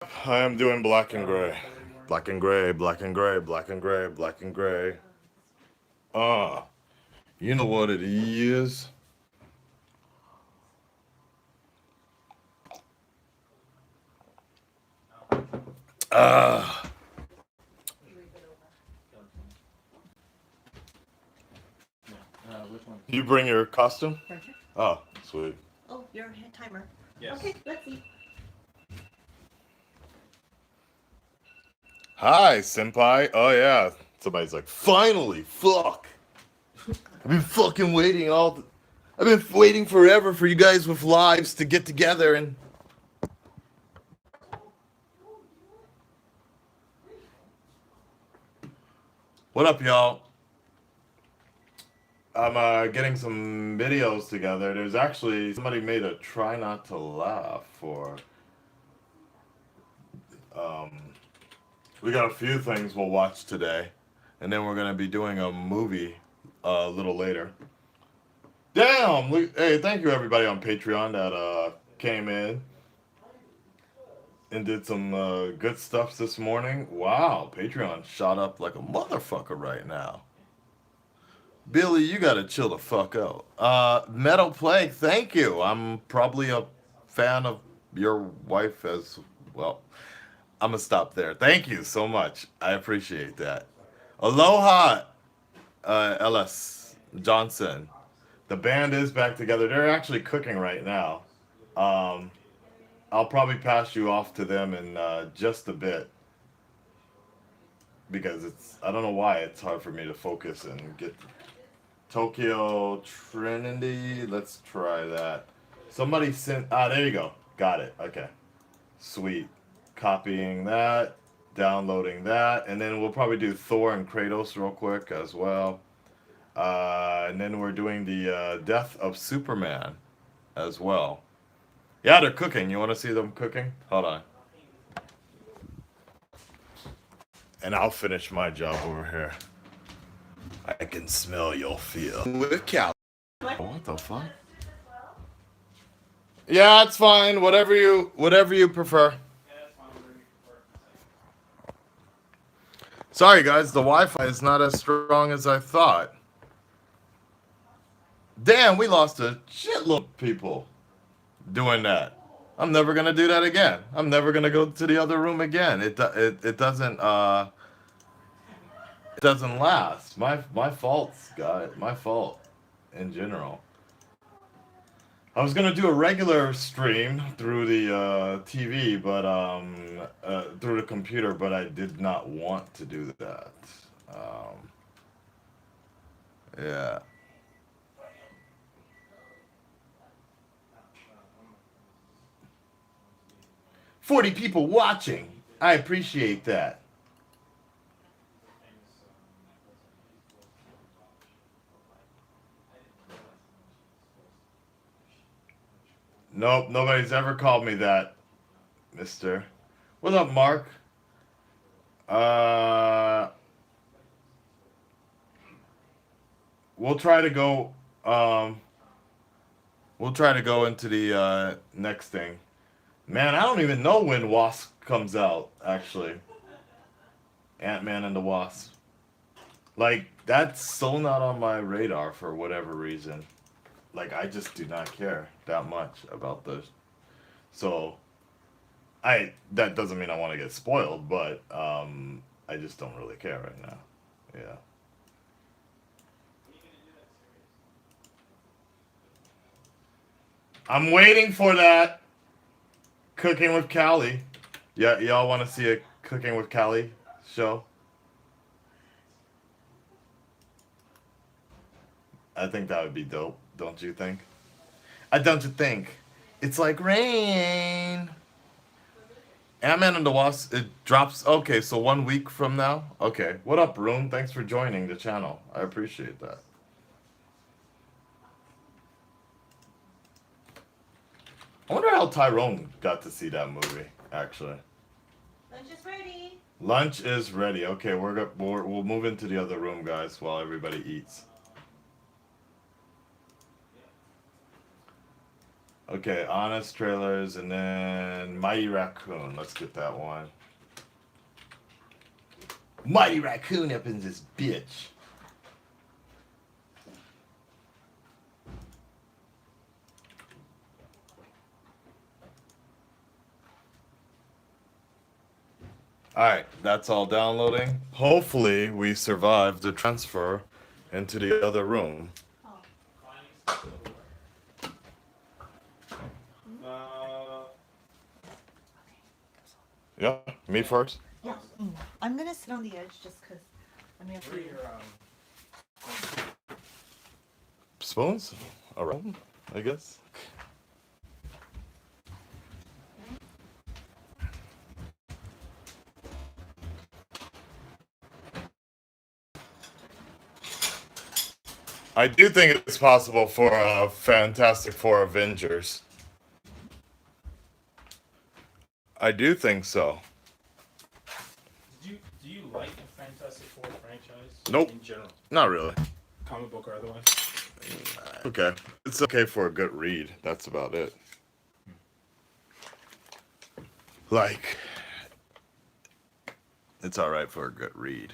I am doing black and gray. Black and gray, black and gray, black and gray, black and gray. Ah, you know what it is? Ah, you bring your costume? Oh, sweet. Oh, your timer. Yes. Okay, let's see. Hi, senpai. Oh yeah. Somebody's like, finally, fuck. I've been fucking waiting I've been waiting forever for you guys with lives to get together and. What up, y'all? I'm getting some videos together. There's actually somebody made a try not to laugh for. Um, we got a few things we'll watch today, and then we're gonna be doing a movie a little later. Damn! Hey, thank you everybody on Patreon that came in and did some good stuff this morning. Wow, Patreon shot up like a motherfucker right now. Billy, you gotta chill the fuck out. Metal Plague, thank you. I'm probably a fan of your wife as well. I'm gonna stop there. Thank you so much. I appreciate that. Aloha, LS Johnson. The band is back together. They're actually cooking right now. Um, I'll probably pass you off to them in just a bit because I don't know why it's hard for me to focus and get Tokyo Trinity. Let's try that. Somebody sent. There you go. Got it. Okay. Sweet. Copying that. Downloading that. And then we'll probably do Thor and Kratos real quick as well. And then we're doing the Death of Superman as well. Yeah, they're cooking. You want to see them cooking? Hold on. And I'll finish my job over here. I can smell your fear. With Cal. What the fuck? Yeah, it's fine. Whatever you prefer. Sorry guys, the Wi-Fi is not as strong as I thought. Damn, we lost a shitload of people doing that. I'm never gonna do that again. I'm never gonna go to the other room again. It doesn't it doesn't last. My fault, guys. My fault in general. I was gonna do a regular stream through the TV, but through the computer, but I did not want to do that. Yeah. 40 people watching. I appreciate that. Nope, nobody's ever called me that, mister. What up, Mark? Uh, we'll try to go, um, we'll try to go into the next thing. Man, I don't even know when Wasp comes out, actually. Ant-Man and the Wasp. Like, that's so not on my radar for whatever reason. Like, I just do not care that much about this. So, that doesn't mean I want to get spoiled, but I just don't really care right now. Yeah. I'm waiting for that Cooking with Callie. Yeah, y'all want to see a Cooking with Callie show? I think that would be dope, don't you think? Don't you think? It's like rain. Ant-Man and the Wasp, it drops. Okay, so 1 week from now? Okay. What up, Rune? Thanks for joining the channel. I appreciate that. I wonder how Tyrone got to see that movie, actually. Lunch is ready. Lunch is ready. Okay, we'll move into the other room, guys, while everybody eats. Okay, Honest Trailers, and then Mighty Raccoon. Let's get that one. Mighty Raccoon up in this bitch. Alright, that's all downloading. Hopefully we survive the transfer into the other room. Yeah, me first? Yeah. I'm gonna sit on the edge just because I'm gonna have to. Spoons? Around, I guess. I do think it's possible for Fantastic Four Avengers. I do think so. Do you like the Fantastic Four franchise? Nope. In general, Not really. comic book or otherwise. Okay. It's okay for a good read. That's about it. Like, it's alright for a good read.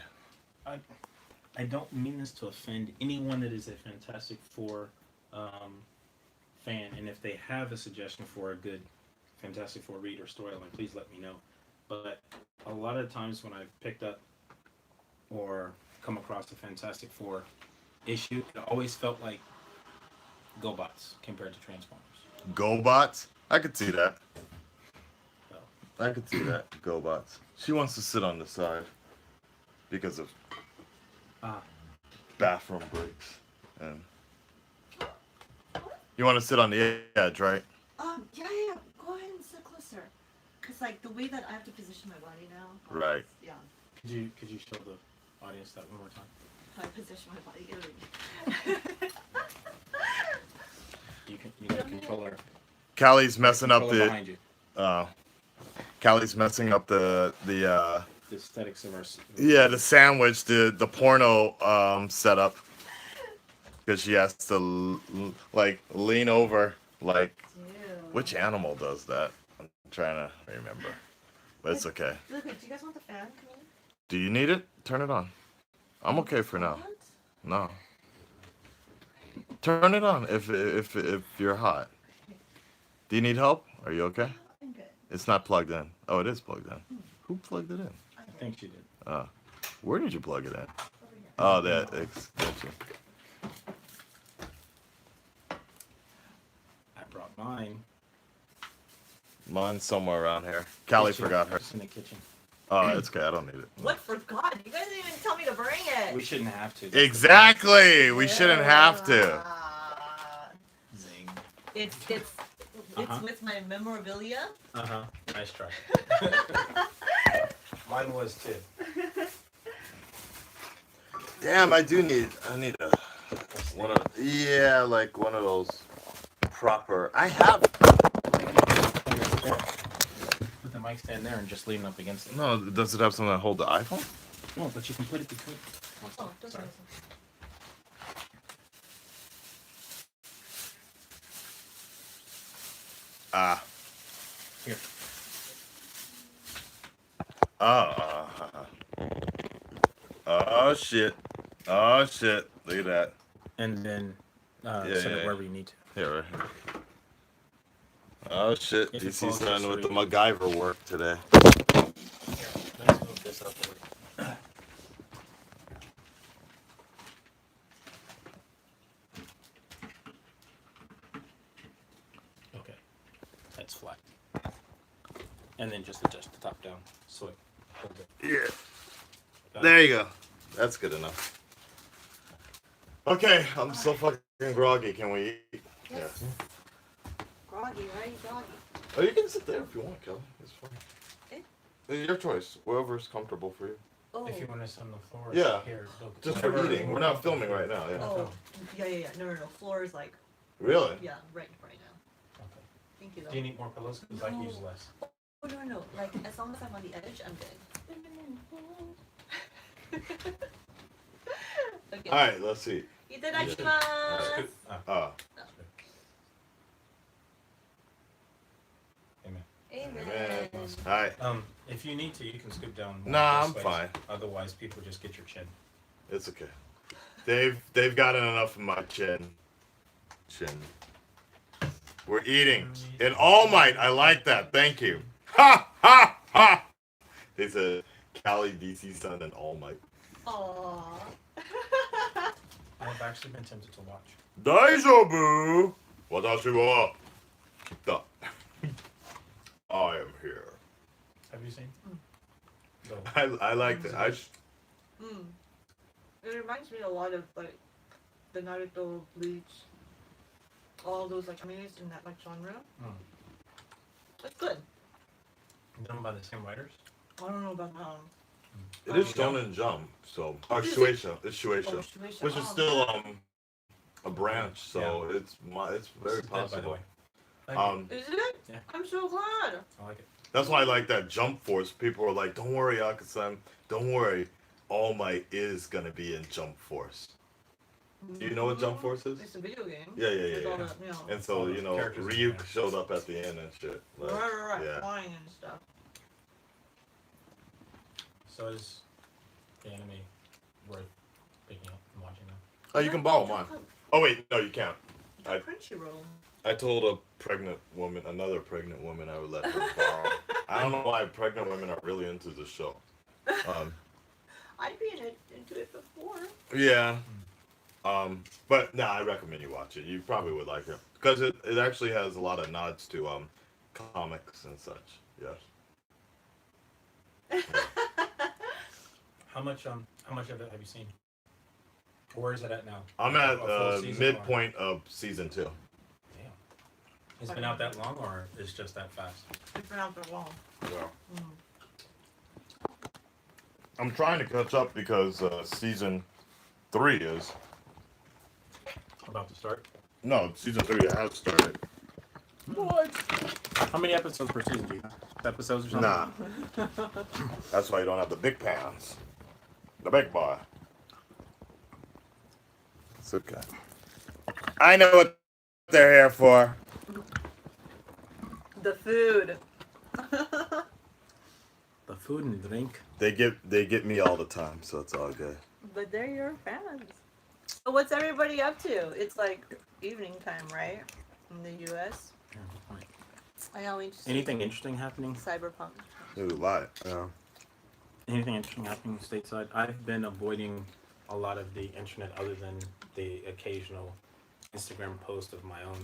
I don't mean this to offend anyone that is a Fantastic Four fan, and if they have a suggestion for a good Fantastic Four read or storyline, please let me know. But a lot of times when I've picked up or come across a Fantastic Four issue, it always felt like GoBots compared to Transformers. GoBots? I could see that. So, I could see that. GoBots. She wants to sit on the side because of bathroom breaks. And you want to sit on the edge, right? Yeah. Go ahead and sit closer. Cause like the way that I have to position my body now. Right. Yeah. could you show the audience that one more time? How I position my body. You can control her. Callie's messing up Behind you. Callie's messing up the The aesthetics of our. yeah, the sandwich, the porno setup, because she has to like lean over. Like, which animal does that? I'm trying to remember, but it's okay. Look, do you guys want the fan? Come in. Do you need it? Turn it on. I'm okay for now. What? No. Turn it on if you're hot. Do you need help? Are you okay? I'm good. It's not plugged in. Oh, it is plugged in. Who plugged it in? I think she did. Where did you plug it in? Over here. Oh, that extension. I brought mine. Mine's somewhere around here. Callie Kitchen. forgot her. It's in the kitchen. Oh, it's okay. I don't need it. What forgot? You guys didn't even tell me to bring it. We shouldn't have to. Exactly. We shouldn't have to. Zing. It's with my memorabilia. Nice try. Mine was too. Damn, I need a one of like one of those proper. I have. Put the mic stand there and just lean up against it. No, does it have something to hold the iPhone? No, but you can put it between. Oh, don't Sorry. Here. Oh shit. Oh shit. Look at that. And then set it wherever you need to. Here, right here. Oh shit. If it DC's falls, done just with the read. MacGyver work today. Here, let's move this up there. Okay, that's flat. And then just adjust the top down. So it holds it. Yeah. Got There it. you go. That's good enough. Okay, I'm so fucking groggy. Can we eat? Yes. Groggy, right? Groggy. Oh, you can sit there if you want, Kelly. It's fine. Eh? It's your choice. Whoever's comfortable for you. Oh. If you want to sit on the floor, Yeah. here. Just for whatever- eating. We're not filming right now. Yeah. Oh. Yeah. No. Floor is like, Really? yeah, right now. Okay. Thank you though. Do you need more pillows? Because I can use less. Oh no. Like as long as I'm on the edge, I'm good. Okay. All right. Let's see. Itadakimasu. Scoop. Uh, Amen. Hi. If you need to, you can scoop down. Nah, this I'm way. fine. Otherwise, people just get your chin. It's okay. They've gotten enough of my chin. We're eating. In All Might, I like that. Thank you. Ha ha ha. They said Cali DC Sun and All Might. Aww. I've actually been tempted to watch. Daijobu. Watashi wa kita. I am here. Have you seen? No. I like that. It reminds me a lot of like the Naruto, Bleach, all those like animes in that like genre. It's good. Done by the same writers? I don't know about that. It is Shonen Jump, so Shueisha. It's Shueisha, Shueisha. which is still a branch, so it's very Dead, by the possible. way. Thank you. Is it? Yeah. I'm so glad. I like it. That's why I like that Jump Force. People are like, "Don't worry, Akasan. Don't worry. All Might is gonna be in Jump Force." Do you know what Jump Force is? It's a video game. Yeah. With all the, you know, And so All the characters in Ryuk there. showed up at the end and shit. Like, right. Yeah. Flying and stuff. So is the anime worth picking up and watching now? Oh, you can borrow mine. Oh wait, no, you can't. I- Crunchyroll. I told another pregnant woman, I would let her borrow. I don't know why pregnant women are really into this show. I'd be into it before. Yeah. But nah, I recommend you watch it. You probably would like it because it actually has a lot of nods to comics and such. Yes. How much of it have you seen? Where is it at now? I'm at A full season midpoint of season 2. Damn. It's been out that long, or it's just that fast? It's been out for long. Yeah. I'm trying to catch up because season 3 is. About to start? No, season 3 has started. What? How many episodes per season do you have? Episodes or something? Nah. That's why you don't have the big pans. The big boy. It's okay. I know what they're here for. The food. The food and drink. They get me all the time, so it's all good. But they're your fans. So what's everybody up to? It's like evening time, right? In the U.S. Yeah, good point. I always Anything interesting happening? Cyberpunk. There's a lot. Yeah. Anything interesting happening stateside? I've been avoiding a lot of the internet other than the occasional Instagram post of my own.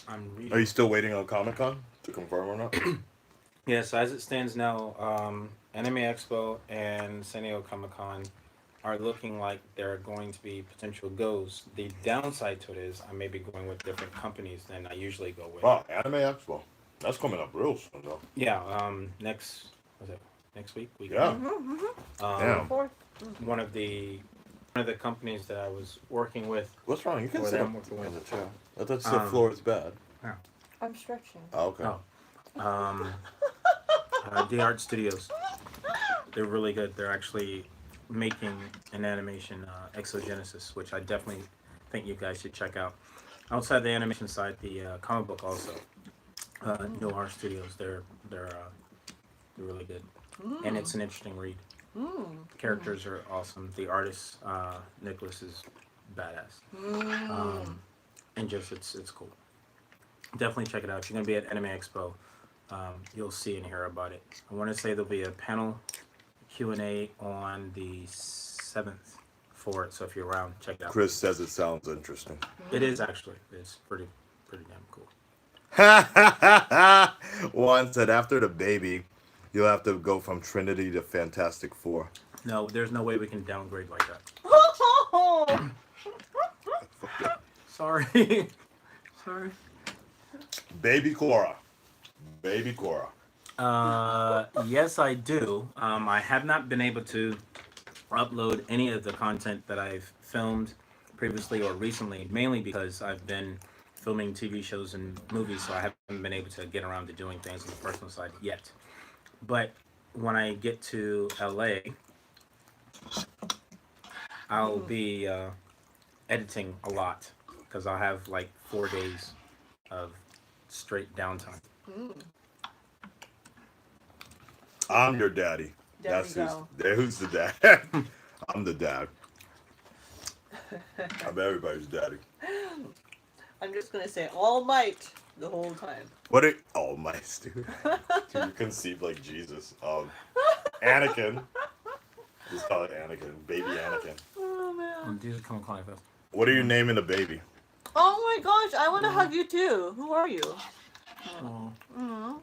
I'm reading. Are you still waiting on Comic-Con to confirm or not? Yeah, so as it stands now, Anime Expo and San Diego Comic-Con are looking like they're going to be potential goes. The downside to it is I may be going with different companies than I usually go with. Wow, Anime Expo. That's coming up real soon, though. Yeah, next week? Yeah. Damn. One of the companies that I was working with. What's wrong? You can Or sit them up with the on the wind. chair. I thought the floor is bad. I'm stretching. Oh, okay. Oh. The Art Studios. They're really good. They're actually making an animation, Exogenesis, which I definitely think you guys should check out. Outside the animation side, the comic book also. No Art Studios. They're really good, and it's an interesting read. Characters are awesome. The artist, Nicholas, is badass, and just it's cool. Definitely check it out. If you're gonna be at Anime Expo, you'll see and hear about it. I want to say there'll be a panel Q&A on the 7th for it. So if you're around, check it out. Chris says it sounds interesting. It is actually. It's pretty damn cool. One said after the baby, you'll have to go from Trinity to Fantastic Four. No, there's no way we can downgrade like that. Sorry. Sorry. Baby Cora. Yes, I do. I have not been able to upload any of the content that I've filmed previously or recently, mainly because I've been filming TV shows and movies, so I haven't been able to get around to doing things on the personal side yet. But when I get to LA, I'll be editing a lot because I'll have like 4 days of straight downtime. I'm your daddy. There That's we go. who's the dad? I'm the dad. I'm everybody's daddy. I'm just gonna say All Might the whole time. What are oh my dude? Dude, you conceived like Jesus. Anakin. Just call it Anakin. Baby Anakin. Oh man. Jesus, come on, us. What are you naming the baby? Oh my gosh, I want to hug you too. Who are you? Oh, Mm.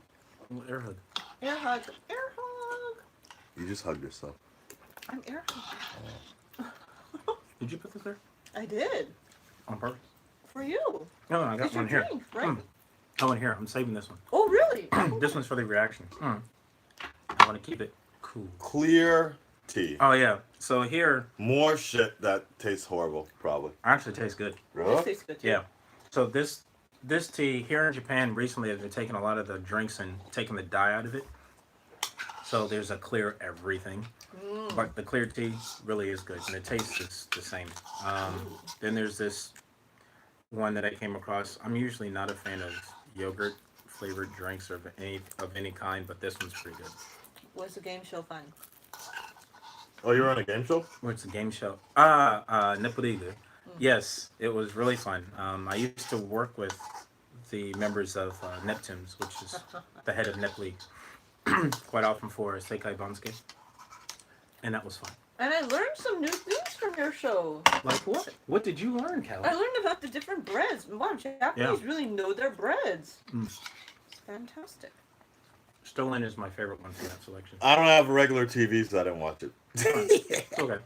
air hug. Air hug. Air hug. You just hugged yourself. I'm air hugging. Did you put this there? I did. On purpose? For you. No, I got It's your one here. drink, right? Oh, and here, I'm saving this one. Oh really? This one's for the reaction. I want to keep it cool. Clear tea. Oh, yeah. So here, More shit that tastes horrible, probably. actually tastes good. This Really? tastes good too. Yeah. So this tea here in Japan recently, they've been taking a lot of the drinks and taking the dye out of it. So there's a clear everything. But the clear tea really is good, and the taste is the same. Then there's this one that I came across. I'm usually not a fan of yogurt flavored drinks or of any kind, but this one's pretty good. Was the game show fun? Oh, you were on a game show? What's the game show? Nepaliga. Yes, it was really fun. I used to work with the members of Neptunes, which is the head of Nepali, quite often for Seikai Bansuke. And that was fun. And I learned some new things from your show. Like what? What did you learn, I Callie? learned about the different breads. Wow, Japanese really know their breads. It's fantastic. Stolin is my favorite one from that selection. I don't have a regular TV, so I didn't watch it. It's okay.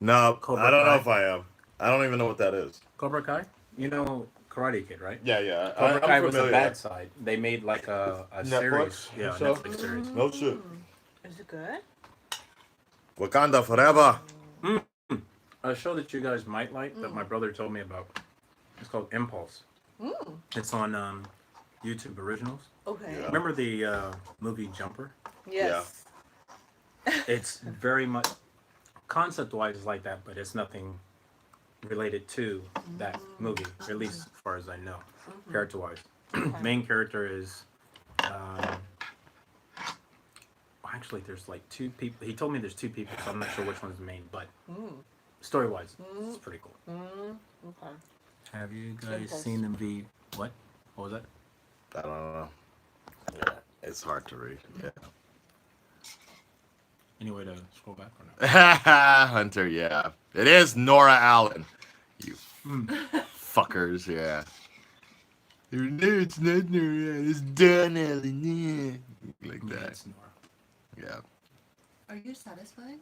No, Cobra I don't know Kai. if I am. I don't even know what that is. Cobra Kai? You know Karate Kid, right? Yeah, yeah. Cobra Kai was the familiar. bad side. They made like a series. Yeah, show? Netflix series. No shit. Is it good? Wakanda forever. A show that you guys might like that my brother told me about. It's called Impulse. It's on YouTube Originals. Okay. Yeah. Remember the movie Jumper? Yes. It's very much concept-wise it's like that, but it's nothing related to that movie, at least as far as I know, character-wise. Main character is actually there's like two people. He told me there's two people, so I'm not sure which one's the main, but story-wise it's pretty cool. Okay. Have you guys Impulse. seen them be what was that? I don't know. Yeah, it's hard to read. Yeah. Any way to scroll back or not? Hunter, yeah. It is Nora Allen. You fuckers, yeah. No, it's not Nora Allen. It's Don Allen. Yeah. Like Yeah, that. it's Nora. Yeah. Are you satisfied?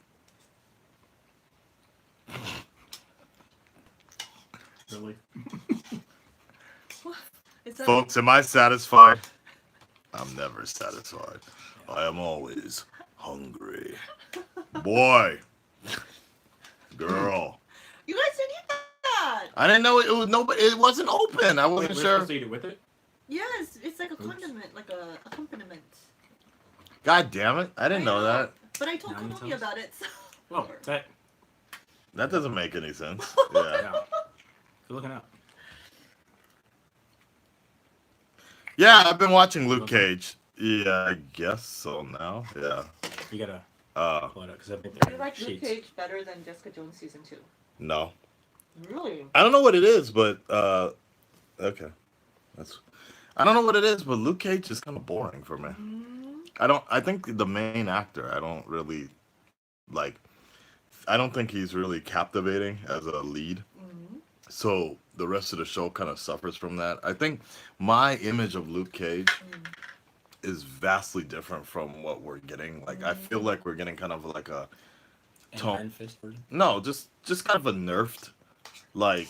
Really? Is that Folks, am I satisfied? I'm never satisfied. I am always hungry. Boy. Girl. You guys didn't eat that. I didn't know it was nobody. It wasn't open. I wasn't We're sure. supposed to eat it with it? Yes, it's like a condiment, like a accompaniment. God damn it! I didn't know that. But I told Now you Konomi tell us. about it. So. Well, that That doesn't make any sense. Yeah. yeah. Good looking out. Yeah, I've been watching Luke Cage. Yeah, I guess so now. Yeah. You gotta pull it up because I think Do you they're like Luke sheets. Cage better than Jessica Jones season 2? No. Really? I don't know what it is, but okay. I don't know what it is, but Luke Cage is kind of boring for me. I think the main actor, I don't really like. I don't think he's really captivating as a lead. So the rest of the show kind of suffers from that. I think my image of Luke Cage is vastly different from what we're getting. Like I feel like we're getting kind of like a Iron Fist version? no, just kind of a nerfed, like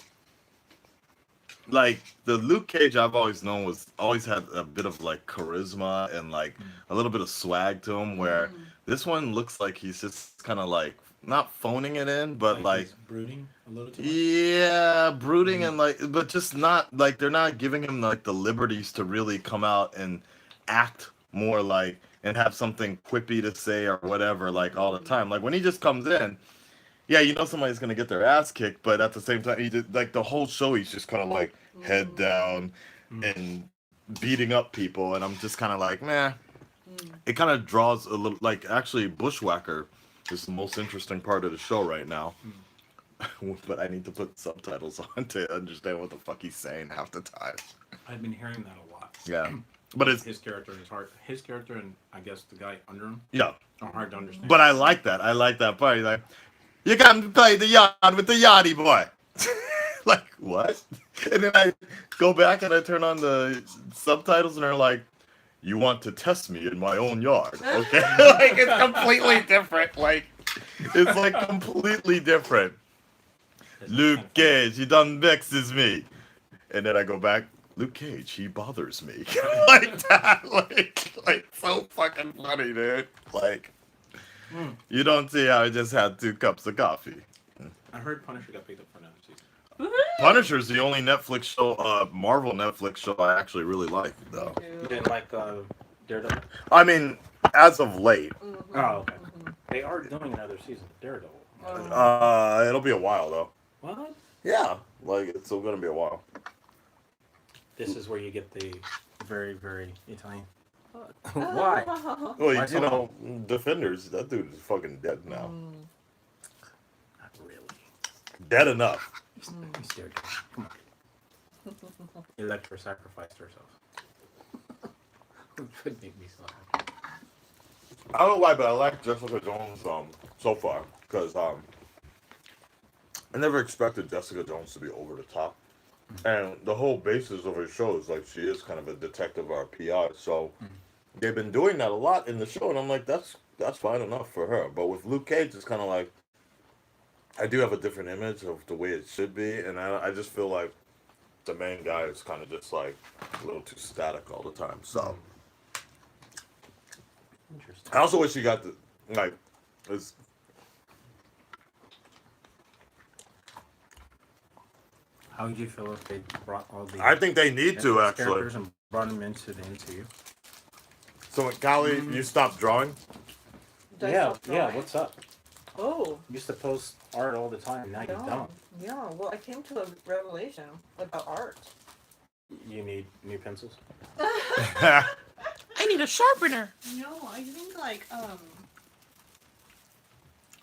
the Luke Cage I've always known was always had a bit of like charisma and like a little bit of swag to him. Where this one looks like he's just kind of like not phoning it in, but like he's brooding a little too much. yeah, brooding and like, but just not like they're not giving him like the liberties to really come out and act more like and have something quippy to say or whatever like all the time. Like when he just comes in, yeah, you know somebody's gonna get their ass kicked, but at the same time, he did like the whole show. He's just kind of like head down and beating up people, and I'm just kind of like, meh. Mm. It kind of draws a little, like, actually, Bushwhacker is the most interesting part of the show right now. But I need to put subtitles on to understand what the fuck he's saying half the time. I've been hearing that a lot. Yeah. But it's, His character is hard. His character and I guess the guy under him yeah. are hard to understand. But I like that. I like that part. He's like, you can't play the yard with the yardie boy. Like, what? And then I go back and I turn on the subtitles and they're like, you want to test me in my own yard, okay? Like, it's completely different. Like, it's like completely different. Luke Cage, he done vexes me. And then I go back, Luke Cage, he bothers me. Like that. Like so fucking funny, dude. Like, you don't see how I just had 2 cups of coffee. I heard Punisher got picked up for another season. Punisher's the only Netflix show, Marvel Netflix show I actually really like, though. You didn't like Daredevil? I mean, as of late. Oh, okay. They are doing another season of Daredevil. It'll be a while, though. What? Yeah, like, it's still gonna be a while. This is where you get the very, very Italian. Why? Oh. Well, Why you know, Defenders, that dude is fucking dead now. Not really. Dead enough. You scared me. Come on. Electra sacrificed herself. It could make me so happy. I don't know why, but I like Jessica Jones so far, because I never expected Jessica Jones to be over the top. And the whole basis of her show is like she is kind of a detective RPR, so they've been doing that a lot in the show, and I'm like, that's fine enough for her. But with Luke Cage, it's kind of like I do have a different image of the way it should be, and I just feel like the main guy is kind of just like a little too static all the time. So Interesting. I also wish you got the like it's. How would you feel if they brought all the I think they need to Netflix actually. characters and brought them into the MCU? So, Callie, you stopped drawing? Does Yeah, that yeah. dry? What's up? Oh. You used to post art all the time. Now you Yeah. don't. Yeah, well, I came to a revelation about art. You need new pencils. I I need a sharpener. No, I think like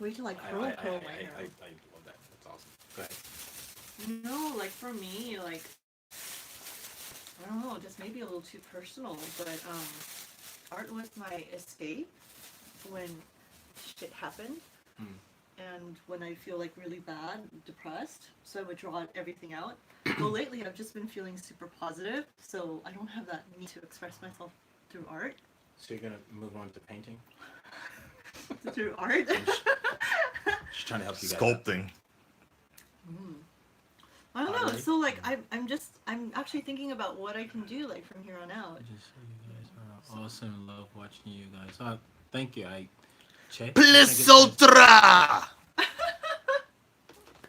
we can like I curl love my hair. that. That's awesome. Go ahead. No, like for me, like I don't know, just maybe a little too personal, but art was my escape when shit happened. And when I feel like really bad, depressed, so I would draw everything out. Well, lately I've just been feeling super positive, so I don't have that need to express myself through art. So you're gonna move on to painting? Through art? Just trying to help you guys. Sculpting. I don't know. Alright. So like I'm actually thinking about what I can do like from here on out. Just so you guys are awesome. Love watching you guys. Thank you. Check. Plissotra!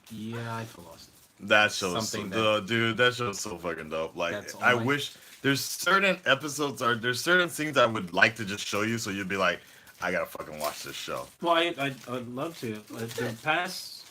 Yeah, I lost. That show's Something dude, that show's so fucking dope. Like, That's all I my- wish there's certain episodes or there's certain things I would like to just show you so you'd be like, I gotta fucking watch this show. Well, I'd love to. The past,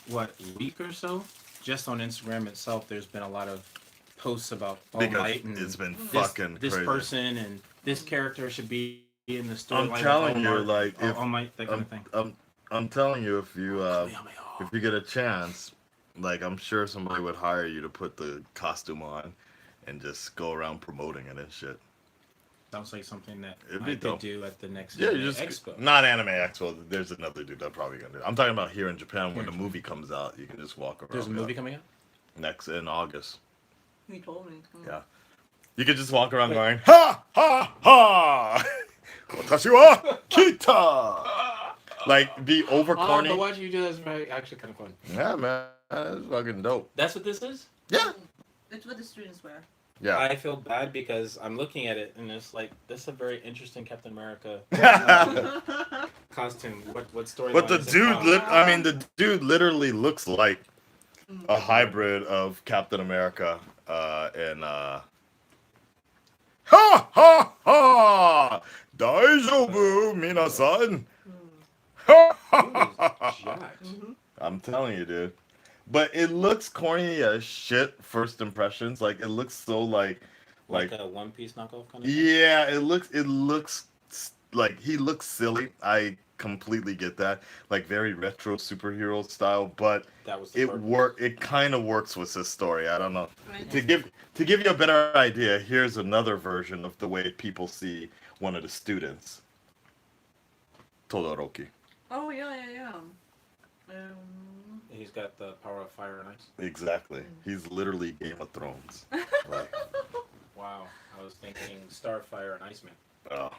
week or so, just on Instagram itself, there's been a lot of posts about All Because Might and it's been this, fucking this crazy. person and this character should be in the story. I'm telling you, like, if All Might, that kind of thing. I'm telling you, if you get a chance, like, I'm sure somebody would hire you to put the costume on and just go around promoting it and shit. Sounds like something that It'd I be could dope. do at the next Yeah, Anime you just Expo. not Anime Expo. There's another dude that probably gonna do. I'm talking about here in Japan when the movie comes out. You can just walk around. There's a movie coming out? next in August. You told me. Yeah, you could just walk around going ha ha ha. Watashi wa kita. Like be over Oh, corny. but watching you do that is very, actually kind of fun. Yeah, man, that's fucking dope. That's what this is? Yeah, It's what the students wear. yeah. I feel bad because I'm looking at it and it's like, this is a very interesting Captain America costume. What story? But the dude, I mean, the dude literally looks like a hybrid of Captain America and ha ha ha. Daijoubu, minasan. Ha ha ha ha. I'm telling you, dude. But it looks corny as shit. First impressions, like it looks so like Like a One Piece knockoff kind of thing? Yeah, it looks like he looks silly. I completely get that. Like very retro superhero style, but That was the purpose. it kind of works with this story. I don't know. Right. To give you a better idea, here's another version of the way people see one of the students. Todoroki. Oh yeah. He's got the power of fire and ice. Exactly. He's literally Game of Thrones. Like, Wow. I was thinking Starfire and Iceman. oh.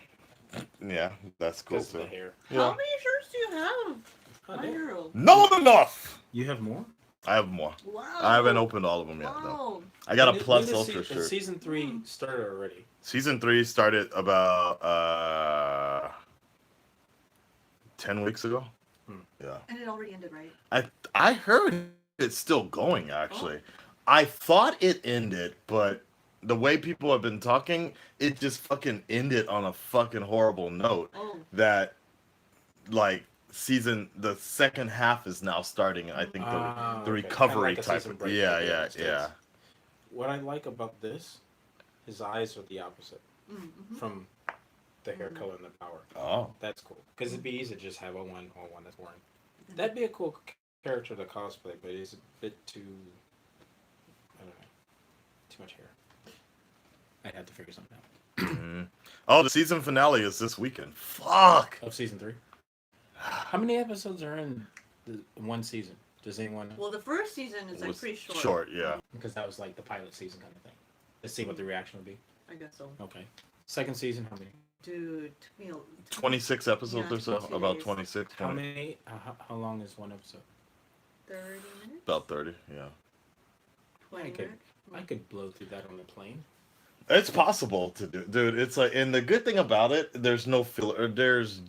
Yeah, that's cool Because of too. the hair. How many shirts do you have, Oh, my damn. hero? Not enough. You have more? I have more. Wow. I haven't opened all of them yet though. Wow. I got a When plus did ultra shirt. Season 3 started already. Season 3 started about 10 weeks ago. Yeah. And it already ended, right? I heard it's still going actually. I thought it ended, but the way people have been talking, it just fucking ended on a fucking horrible note Oh. that like the second half is now starting, and I think the Okay. recovery Kinda like a type season of break yeah, like yeah, in the yeah. States. What I like about this, his eyes are the opposite Mm-hmm. from the hair color and the power. Oh. That's cool. Because it'd be easy to just have a one that's boring. That'd be a cool character to cosplay, but it's a bit too, I don't know, too much hair. I'd have to figure something out. Mhm. Oh, the season finale is this weekend. Fuck. Of season 3? How many episodes are in the one season? Does anyone know? Well, the first season is like Was pretty short. Short, yeah. Because that was like the pilot season kind of thing. Let's see what the reaction would be. I guess so. Okay. Second season, how many? Dude, took me 26 episodes Yeah, or so. 22 About days. 26, How 20. many? How long is one episode? 30 minutes? About 30, yeah. 20 I could- minutes? I could blow through that on the plane. It's possible to do, dude. It's like, and the good thing about it, there's no filler. There's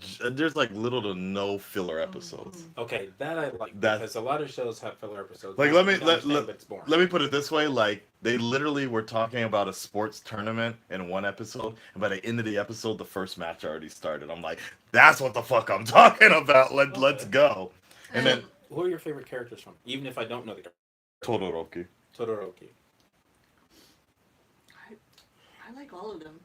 like little to no filler episodes. Okay, that I like That- because a lot of shows have filler episodes. Like, I let me- understand, but it's boring. Let me put it this way: like they literally were talking about a sports tournament in one episode, and by the end of the episode, the first match already started. I'm like, that's what the fuck I'm talking about. Let's go. And then Who are your favorite characters from? Even if I don't know the character. Todoroki. Todoroki. I like all of them.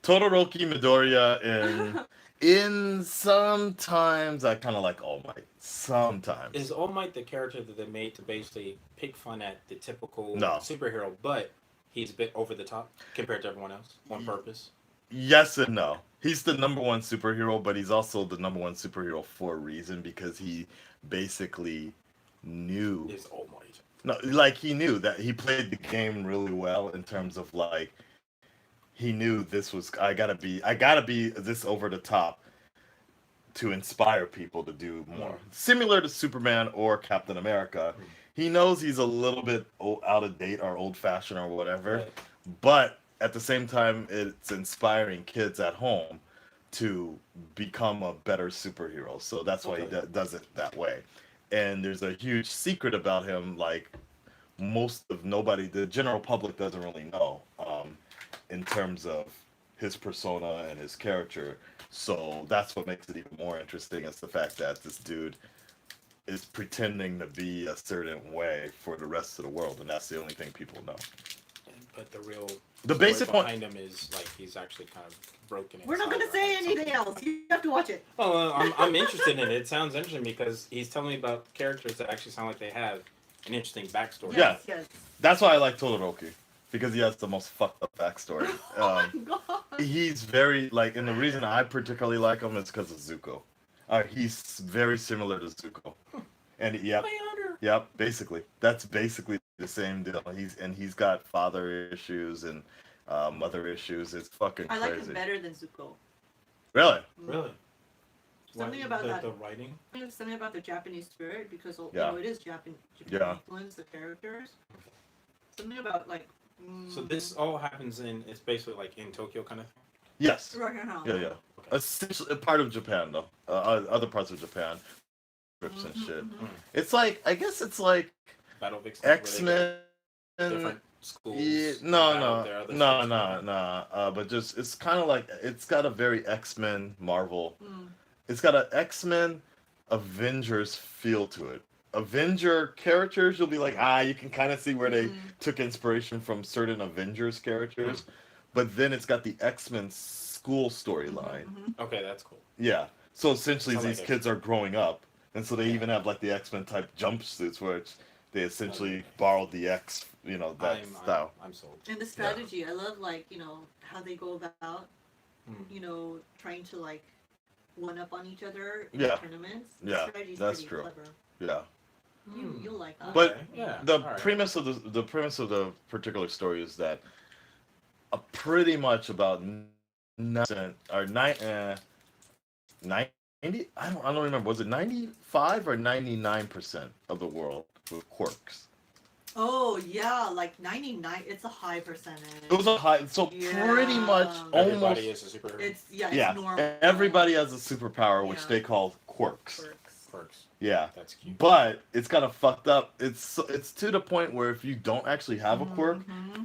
Todoroki, Midoriya, and in sometimes I kind of like All Might. Sometimes. Is All Might the character that they made to basically pick fun at the typical No. superhero, but he's a bit over the top compared to everyone else on purpose? Yes and no. He's the number one superhero, but he's also the number one superhero for a reason because he basically knew. Is All Might. No, like he knew that he played the game really well in terms of like he knew this was I gotta be this over the top to inspire people to do more. Similar to Superman or Captain America. He knows he's a little bit out of date or old fashioned or whatever, Right. but at the same time it's inspiring kids at home to become a better superhero. So that's why he does it that way. And there's a huge secret about him, like the general public doesn't really know, in terms of his persona and his character. So that's what makes it even more interesting is the fact that this dude is pretending to be a certain way for the rest of the world, and that's the only thing people know. But the real The story basic one- behind him is like he's actually kind of broken. We're not inside gonna or say has anything something. else. You have to watch it. Oh, I'm interested in it. It sounds interesting because he's telling me about characters that actually sound like they have an interesting backstory. Yeah. Yes. That's why I like Todoroki, because he has the most fucked up backstory. Oh my god. He's very and the reason I particularly like him is because of Zuko. He's very similar to Zuko, and yep, basically that's basically the same deal. He's got father issues and mother issues. It's fucking I crazy. like him better than Zuko. Really? Really? Something Why- about that. the writing. There's something about the Japanese spirit because Yeah. it is Japan Yeah. influence the characters. Something about like. So this all happens it's basically like in Tokyo kind of thing. Yes. Right now. Yeah, yeah. Okay. Essentially, a part of Japan though. Other parts of Japan, trips and shit. Mhm. It's like I guess it's like Battle Vixen. where they X-Men. get different schools. Yeah, battle no, their other no, schools. no, no. But just it's kind of like it's got a very X-Men Marvel. Mm. It's got an X-Men Avengers feel to it. Avenger characters, you'll be like, you can kind of see where they Mhm. took inspiration from certain Avengers characters, but then it's got the X-Men school storyline. Okay, that's cool. Yeah. So essentially, Sounds like these a- kids are growing up, and so they Yeah. even have like the X-Men type jumpsuits, where they essentially Okay. borrowed the X, that style. I'm sold. And the strategy, I love like how they go about Mm. trying to like one up on each other in Yeah. tournaments. Yeah, The strategy's that's pretty true. clever. Yeah. You'll like that. But Okay, yeah, the alright. premise of the premise of the particular story is that pretty much about 9% or 90. I don't remember. Was it 95 or 99% of the world with quirks? Oh yeah, like 99. It's a high percentage. It was a high. So pretty much Yeah. Everybody almost. is a superhero. It's Yeah. normal. Everybody has a superpower, which Yeah. they call quirks. Quirks. Yeah. That's cute. But it's kind of fucked up. It's to the point where if you don't actually have a quirk,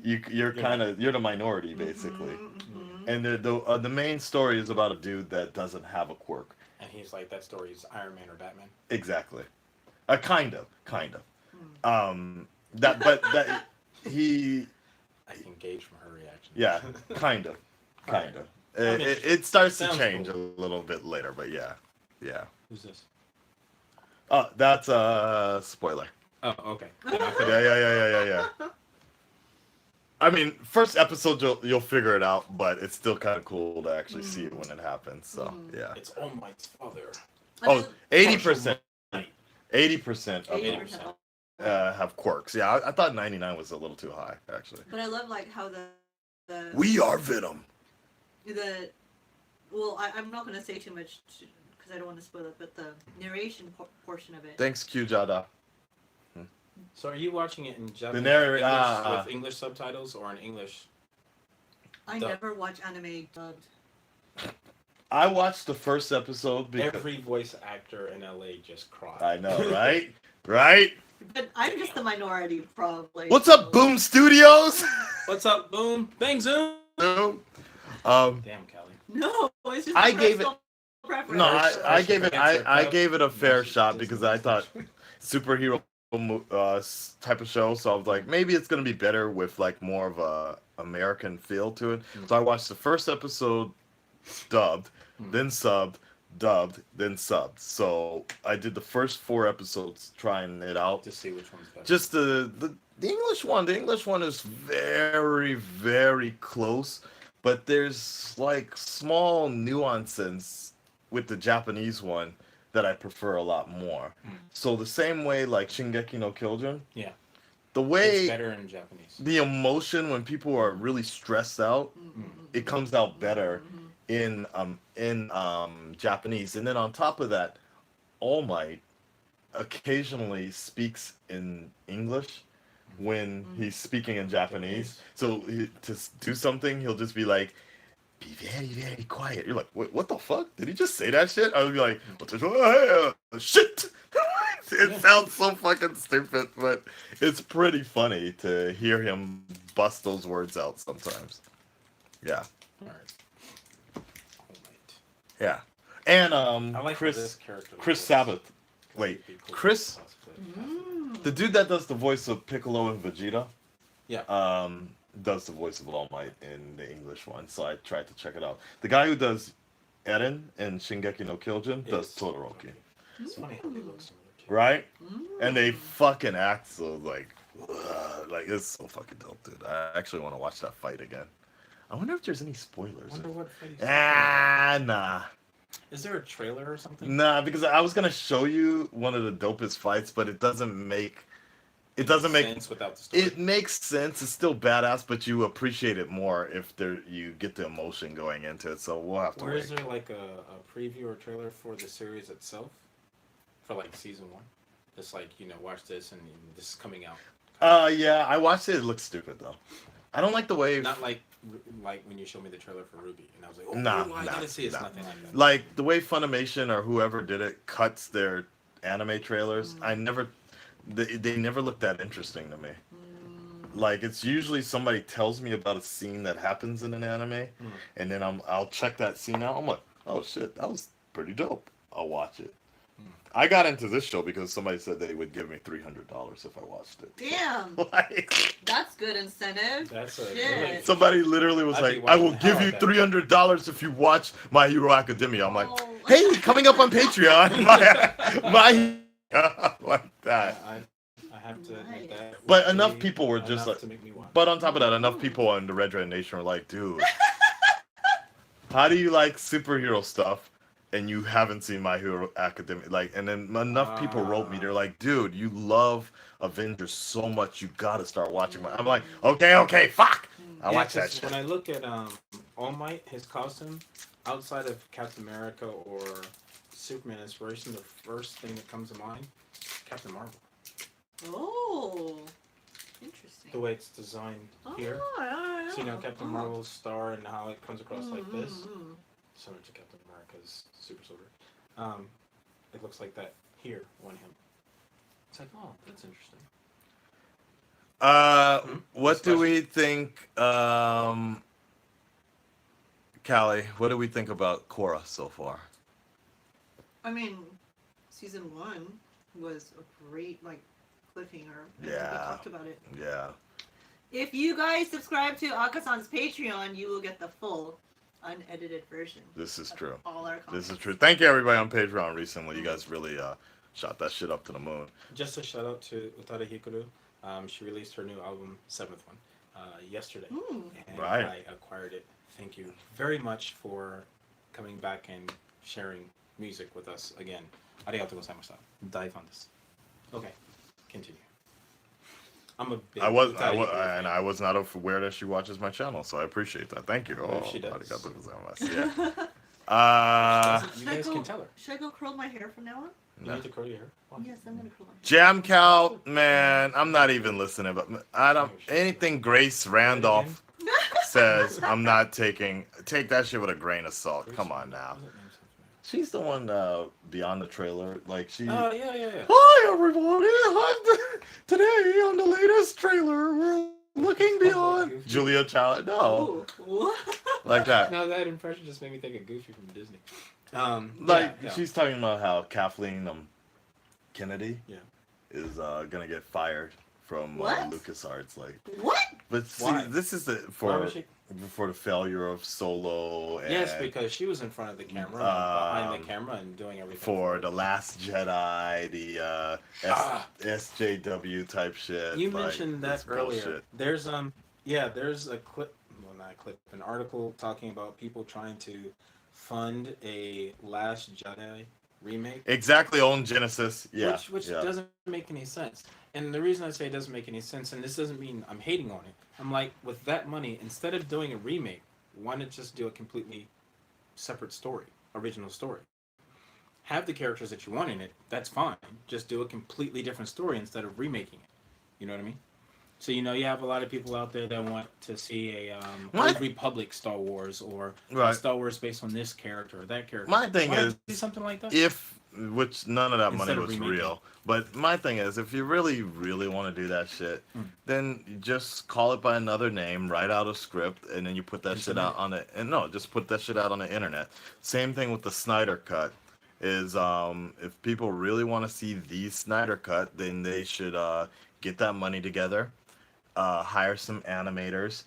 you're the minority basically. And the main story is about a dude that doesn't have a quirk. And he's like, that story is Iron Man or Batman. Exactly. Kind of. That he. I can gauge from her reaction. Yeah. Kind of. Alright. It starts to Sounds change cool. a little bit later, but yeah. Who's this? That's a spoiler. Oh, okay. Yeah. I mean, first episode you'll figure it out, but it's still kind of cool to actually see it when it happens. So yeah. It's All Might's father. Oh, 80%. 80% of 80%. them have quirks. Yeah, I thought 99 was a little too high, actually. But I love like how the We are Venom. I'm not gonna say too much because I don't want to spoil it, but the narration portion of it. Thanks, Q Jada. So are you watching it in Japanese with English subtitles or in English? I never watch anime dubbed. I watched the first episode because Every voice actor in LA just cried. I know, right? Right? But I'm just the minority, probably. What's up, Boom Studios? What's up, Boom? Bang Zoom. Boom. Damn, Callie. No, it's just I gave it. personal preference. No, I gave it. I Cup. gave it a fair shot because I thought superhero type of show. So I was like, maybe it's gonna be better with like more of a American feel to it. So I watched the first episode dubbed, then subbed, dubbed, then subbed. So I did the first 4 episodes trying it out. To see which one's better. Just the English one. The English one is very, very close, but there's like small nuances with the Japanese one that I prefer a lot more. So the same way like Shingeki no Kyojin. Yeah. The way It's better in Japanese. the emotion when people are really stressed out, it comes out better in Japanese. And then on top of that, All Might occasionally speaks in English when he's speaking in Japanese. So to do something, he'll just be like, "Be very, very quiet." You're like, what the fuck? Did he just say that shit? I would be like, shit. It sounds so fucking stupid, but it's pretty funny to hear him bust those words out sometimes. Yeah. Alright. All Might. Yeah. And I like Chris this character. Sabbath. Wait, It'd be cool Chris, to cosplay. the dude that does the voice of Piccolo and Vegeta, Yeah. does the voice of All Might in the English one, so I tried to check it out. The guy who does Eren in Shingeki no Kyojin does Yes. Todoroki, It's funny how they look similar too. right? And they fucking act so like it's so fucking dope, dude. I actually want to watch that fight again. I wonder if there's any spoilers. Wonder what fight he's Nah. Is there a trailer or something? Nah, because I was gonna show you one of the dopest fights, but it doesn't make sense without the story. it makes sense. It's still badass, but you appreciate it more if you get the emotion going into it. So we'll have to Or wait. is there like a preview or trailer for the series itself? For like season 1? Just like, watch this and this is coming out. Yeah, I watched it. It looks stupid though. I don't like the way Not like when you showed me the trailer for Ruby and I was like, oh, I gotta see it. It's nothing like that. like the way Funimation or whoever did it cuts their anime trailers. They never look that interesting to me. Like it's usually somebody tells me about a scene that happens in an anime, and then I'll check that scene out. I'm like, oh shit, that was pretty dope. I'll watch it. I got into this show because somebody said they would give me $300 if I watched it. Damn, Like, that's good incentive. That's a Shit. somebody literally was I'd be like, "I will watching the hell give you out of that. $300 if you watch My Hero Academia." I'm like, Oh. "Hey, coming up on Patreon, my like that." I have to admit Nice. that. But would enough be people were just enough like, to make me watch. but on top of that, enough people in the Red Nation were like, "Dude, how do you like superhero stuff and you haven't seen My Hero Academia?" Like, and then enough people wrote me. They're like, "Dude, you love Avengers so much, you gotta start watching." I'm like, "Okay, fuck." I Yeah, watch that 'cause shit. when I look at All Might, his costume, outside of Captain America or Superman inspiration, the first thing that comes to mind, Captain Marvel. Oh, interesting. The way it's designed here. Yeah. So you know Captain Marvel's star and how it comes across like this, Mm. similar to Captain America's Super Soldier. It looks like that here on him. It's like, oh, that's interesting. What do we think, Callie? What do we think about Korra so far? I mean, season 1 was a great cliffhanger. We Yeah. talked about it. Yeah. If you guys subscribe to Akasan's Patreon, you will get the full unedited version. This is of true. All our comments. This is true. Thank you, everybody on Patreon recently. You guys really shot that shit up to the moon. Just a shout out to Utada Hikaru. She released her new album, 7th one, yesterday. And Right. I acquired it. Thank you very much for coming back and sharing music with us again. Arigatou gozaimashita. Dive on this. Okay, continue. I'm a big I was not aware that she watches my channel, so I appreciate that. Thank you. Well, she does. Arigatou gozaimasu. Yeah. You guys can tell her. Should I go curl my hair from now on? You need to curl your hair. Why? Yes, I'm gonna curl my hair. Jam Cow, man, I'm not even listening. But I don't anything Grace Randolph says. I'm not taking. Take that shit with a grain of salt. Come on now. She's the one beyond the trailer. Like she. Oh yeah. Hi everybody! Today on the latest trailer, we're looking beyond Julia Child. No, Ooh. like that. No, that impression just made me think of Goofy from Disney. She's talking about how Kathleen Kennedy Yeah. is gonna get fired from What? LucasArts. Like, What? but see, Why? this is Why for was she? the failure of Solo. And Yes, because she was in front of the camera, and behind the camera, and doing everything. for the Last Jedi, the SJW type shit. You like, mentioned that it's earlier. bullshit. There's there's a clip, well not a clip, an article talking about people trying to fund a Last Jedi remake. Exactly, on Genesis. Yeah, Which yeah. doesn't make any sense. And the reason I say it doesn't make any sense, and this doesn't mean I'm hating on it, I'm like, with that money, instead of doing a remake, why not just do a completely separate story, original story? Have the characters that you want in it, that's fine. Just do a completely different story instead of remaking it. You know what I mean? So, you have a lot of people out there that want to see a Old Republic Star Wars or a Star Wars based on this character or that character. My thing Why not is, do something like that? which none of that Instead money of was remaking. real. But my thing is, if you really, really want to do that shit, then you just call it by another name, write out a script, and then you put that shit out on it. And no, just put that shit out on the internet. Same thing with the Snyder Cut. Is if people really want to see the Snyder Cut, then they should get that money together, hire some animators,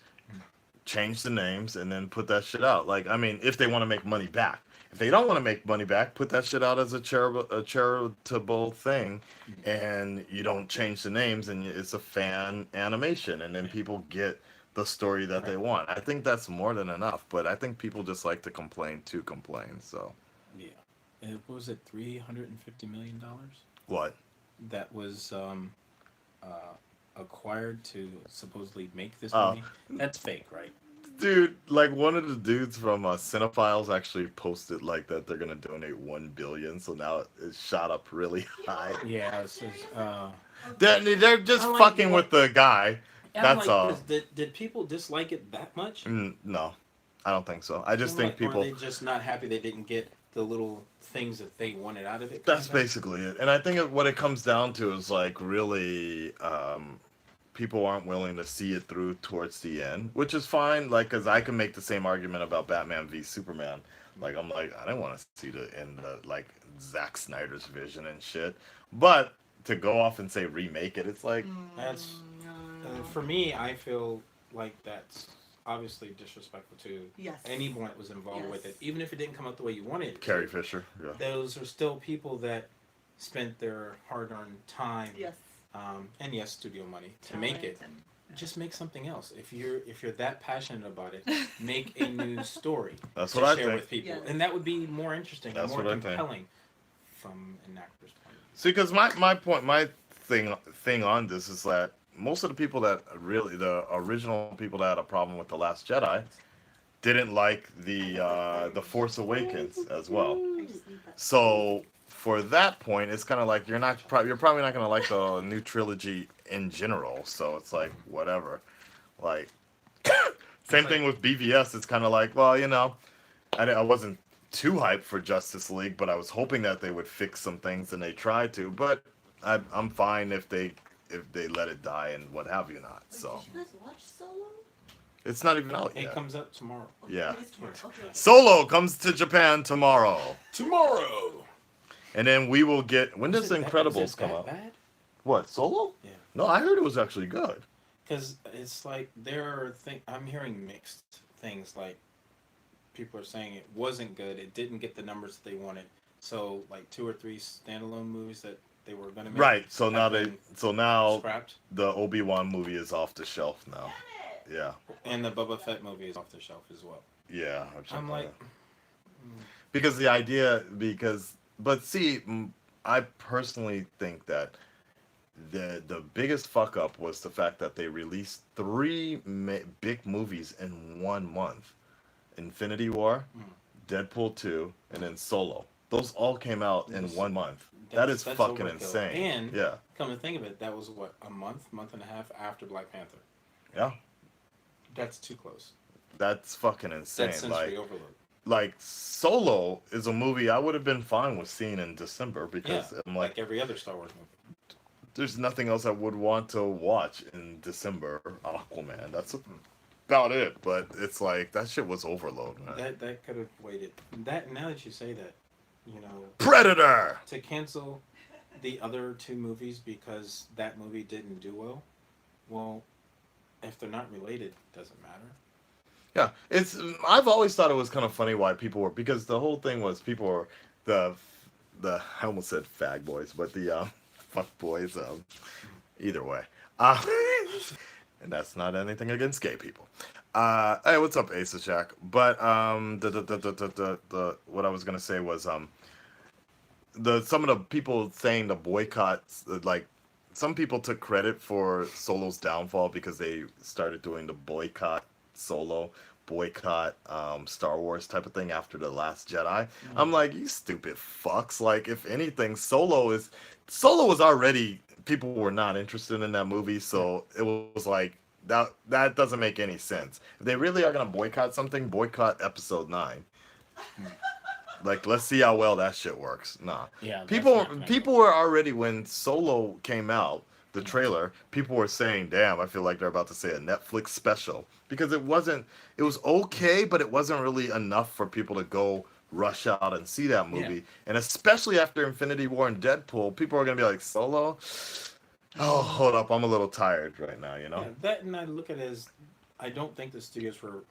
change the names, and then put that shit out. Like, I mean, if they want to make money back. If they don't want to make money back, put that shit out as a charitable thing, and you don't change the names, and it's a fan animation, and then people get the story that they want. I think that's more than enough, but I think people just like to complain to complain. So Yeah. And what was it, $350 million? what? That was acquired to supposedly make this Oh. movie? That's fake, right? Dude, like one of the dudes from Cinephiles actually posted like that they're gonna donate 1 billion, so now it shot up really high. Yeah. They're just I like fucking what- with the guy. That's all. Did people dislike it that much? No, I don't think so. I just think Or people. are they just not happy they didn't get the little things that they wanted out of it? That's kinda? basically it. And I think what it comes down to is like really, people aren't willing to see it through towards the end, which is fine. Like, because I can make the same argument about Batman v Superman. Like I'm like I didn't want to see the end of like Zack Snyder's vision and shit. But to go off and say remake it, it's like That's No. for me. I feel like that's obviously disrespectful to Yes. anyone that was involved with Yes. it, even if it didn't come out the way you wanted it Carrie to. Fisher. Yeah. Those are still people that spent their hard-earned time, Yes. and yes, studio money to make it. Talent Just make something else. If you're that passionate about it, make a new story That's to what I share think. with people, Yes. and that would be more interesting and That's more what I think. compelling from an actor's point of view. See, because my thing on this is that most of the people that really the original people that had a problem with the Last Jedi didn't like the Force Awakens as well. I just need that. So for that point, it's kind of like you're probably not gonna like the new trilogy in general. So it's like whatever. Like same thing with BVS. It's kind of like well, I wasn't too hyped for Justice League, but I was hoping that they would fix some things, and they tried to. But I'm fine if they let it die and what have you not. So Did you guys watch Solo? it's not even out It yet. comes out tomorrow. Okay, Yeah. it is tomorrow. Okay. Solo comes to Japan tomorrow, Tomorrow. and then we will get. When does Is it Incredibles come out? Bad? What, Solo? Yeah. No, I heard it was actually good. Because it's like I'm hearing mixed things. Like people are saying it wasn't good. It didn't get the numbers that they wanted. So like 2 or 3 standalone movies that they were gonna make. Right. So now have been now scrapped, the Obi-Wan movie is off the shelf now. Yeah. and the Boba Fett movie is off the shelf as well. Yeah. I'm like, because but see, I personally think that the biggest fuck up was the fact that they released 3 big movies in 1 month: Infinity War, Deadpool 2, and then Solo. Those all came out in 1 month. That is that's fucking overkill. insane. And yeah, come to think of it, that was what, a month and a half after Black Panther. yeah, That's too close. that's fucking insane. That's sensory overload. Like Solo is a movie I would have been fine with seeing in December because I'm Like every other Star Wars movie. there's nothing else I would want to watch in December. Aquaman, that's about it. But it's like that shit was overload, man. That could have waited. That now that you say that, Predator. to cancel the other 2 movies because that movie didn't do well. Well, if they're not related, doesn't matter. Yeah, I've always thought it was kind of funny why people were, because the whole thing was people were the I almost said fag boys, but the fuck boys. Either way, and that's not anything against gay people. Hey, what's up, Asa Shack? But the what I was gonna say was some of the people saying the boycotts, like some people took credit for Solo's downfall because they started doing the boycott Solo, boycott Star Wars type of thing after The Last Jedi. I'm like, you stupid fucks. Like, if anything, Solo was already, people were not interested in that movie, so it was like that doesn't make any sense. If they really are gonna boycott something, boycott Episode 9. Like, let's see how well that shit works. Nah. Yeah. People were already, when Solo came out, the trailer, people were saying, damn, I feel like they're about to say a Netflix special. Because it was okay, but it wasn't really enough for people to go rush out and see that movie. Yeah. And especially after Infinity War and Deadpool, people are going to be like, Solo? Oh, hold up, I'm a little tired right now, Yeah, that, and I look at it as, I don't think the studios were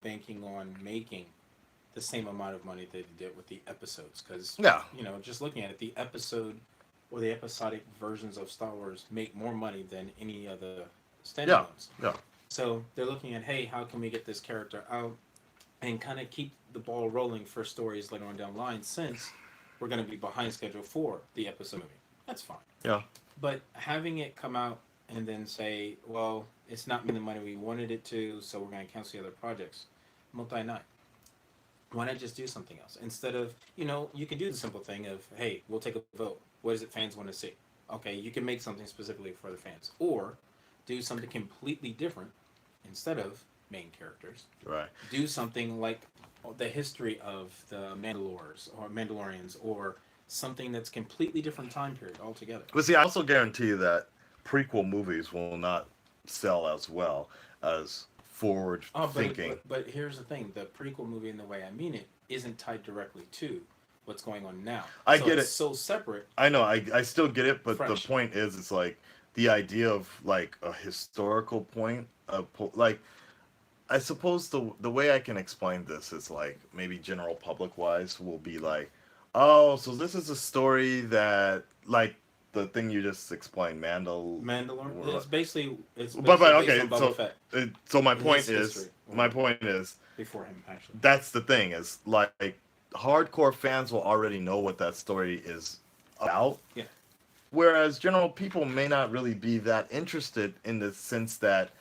banking on making the same amount of money they did with the episodes. Because, Yeah. just looking at it, the episode or the episodic versions of Star Wars make more money than any other standalones. Yeah. So they're looking at, hey, how can we get this character out and kind of keep the ball rolling for stories later on down the line, since we're going to be behind schedule for the episode movie. That's fine. Yeah. But having it come out and then say, well, it's not making the money we wanted it to, so we're going to cancel the other projects. Multi-night. Why not just do something else? Instead of, you can do the simple thing of, hey, we'll take a vote. What is it fans want to see? Okay, you can make something specifically for the fans. Or do something completely different instead of main characters. Right. Do something like the history of the Mandalorians, or something that's completely different time period altogether. But see, I also guarantee you that prequel movies will not sell as well as forward thinking. But here's the thing: the prequel movie, in the way I mean it, isn't tied directly to what's going on now. I So get it's it. so separate. I know. I still get it, but Fresh. the point is, it's like the idea of like a historical point of like. I suppose the way I can explain this is like maybe general public wise will be like, oh, so this is a story that like the thing you just explained, Mandalore. It's But basically okay, based on Boba Fett so my and point his is history. my point is Before him, actually. that's the thing is like hardcore fans will already know what that story is about. Yeah. Whereas general people may not really be that interested in the sense that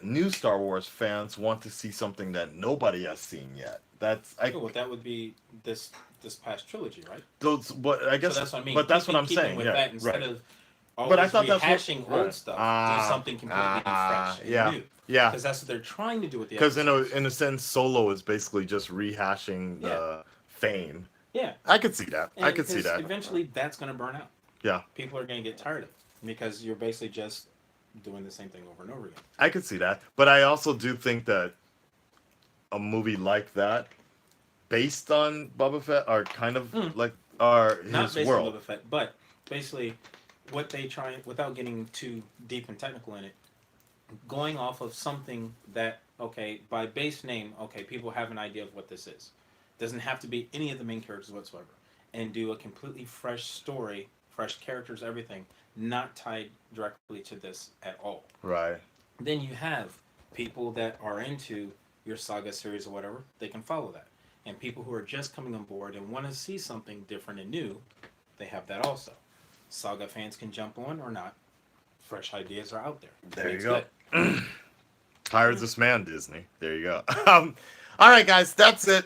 new Star Wars fans want to see something that nobody has seen yet. That's Well, that would be this past trilogy, right? those. But I guess. So that's what I mean. But that's what I'm Keeping saying. with Yeah, that instead right. of always But I thought that's what- rehashing right. old stuff. Do something completely fresh and yeah, new. yeah. Because that's what they're trying to do with the Because episodes. in a sense, Solo is basically just rehashing Fame. Yeah. I could see that. And I could see because that. eventually that's going to burn out. Yeah, People are going to get tired of it because you're basically just doing the same thing over and over again. I could see that. But I also do think that a movie like that, based on Boba Fett, are kind of like are Not his based world. on Boba Fett, but basically what they try, without getting too deep and technical in it, going off of something that, okay, by base name, okay, people have an idea of what this is. Doesn't have to be any of the main characters whatsoever. And do a completely fresh story, fresh characters, everything, not tied directly to this at all. Right. Then you have people that are into your saga series or whatever, they can follow that. And people who are just coming on board and want to see something different and new, they have that also. Saga fans can jump on or not. Fresh ideas are out there. There you Makes go. good. Hires this man, Disney. There you go. All right, guys, that's it.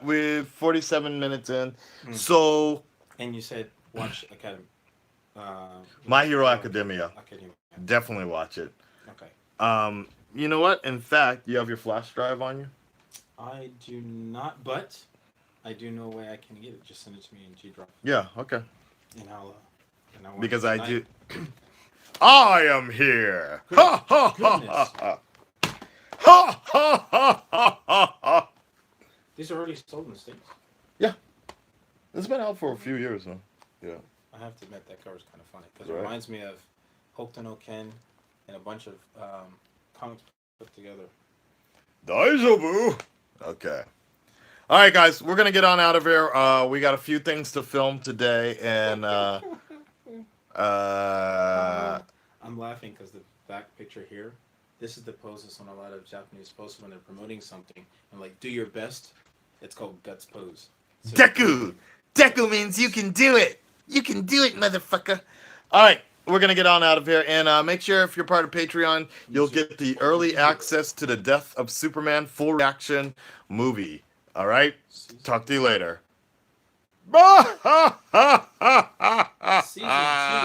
We're 47 minutes in. So, And you said watch Academy. My Hero Academia. Academia. Definitely watch it. Okay. You know what? In fact, you have your flash drive on you? I do not, but I do know a way I can get it. Just send it to me in G Drive, Yeah, okay. and I'll watch Because it I tonight. do. I am here. Ha ha ha Goodness. ha. Ha ha ha ha ha ha. These are already sold in the States. It's been out for a few years now. Yeah. I have to admit that cover's kind of funny because Right. it reminds me of Hokuto no Ken and a bunch of comics put together. Daijobu. Okay. All right, guys, we're gonna get on out of here. We got a few things to film today, and I'm laughing because the back picture here, this is the pose that's on a lot of Japanese posts when they're promoting something. And like, do your best. It's called guts pose. So Deku. Deku means you can do it. You can do it, motherfucker. All right, we're gonna get on out of here, and make sure if you're part of Patreon, you'll get the early access to the Death of Superman full reaction movie. All right, talk to you later. Bye.